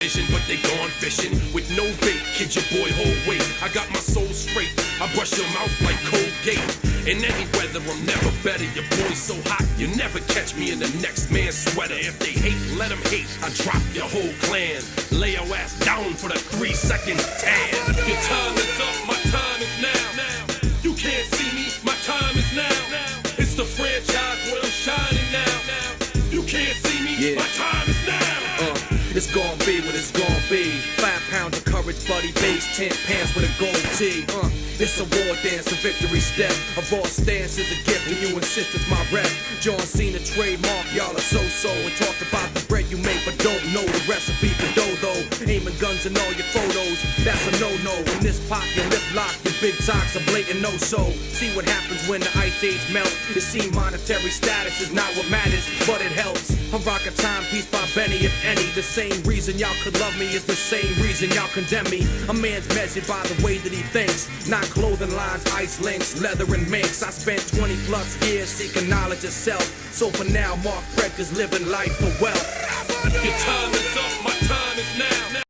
But they gone fishing with no bait. Kid your boy, hold weight. I got my soul straight. I brush your mouth like Colgate. In any weather, I'm never better. Your boy's so hot, you never catch me in the next man's sweater. If they hate, let them hate. I drop your whole clan. Lay your ass down for the 3-second tan. Your time is up, my time is now. You can't see me, my time is now. It's the franchise where I'm shining now. You can't see me, my time is now. It's gon' be what it's gon' be. 5 pounds of courage, buddy bass, 10 pants with a gold tee. It's a war dance, a victory step. A raw stance is a gift, and you insist it's my rep. John Cena trademark, y'all are so-so. And talk about the bread you make, but don't know the recipe for dough. Aiming guns in all your photos, that's a no-no. In this pop, your lip lock, your big talks are blatant no-so. See what happens when the ice age melt. You see monetary status is not what matters, but it helps. I rock a timepiece by Benny, if any. The same reason y'all could love me is the same reason y'all condemn me. A man's measured by the way that he thinks, not clothing lines, ice links, leather and minks. I spent 20 plus years seeking knowledge of self. So for now, Mark Breck is living life for wealth. Your time is up, my time is now.